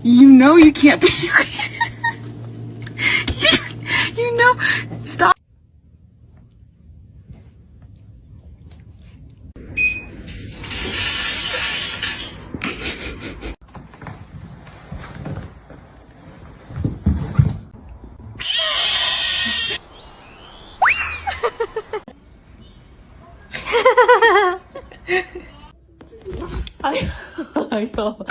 You know you can't be. You know. Stop. I know.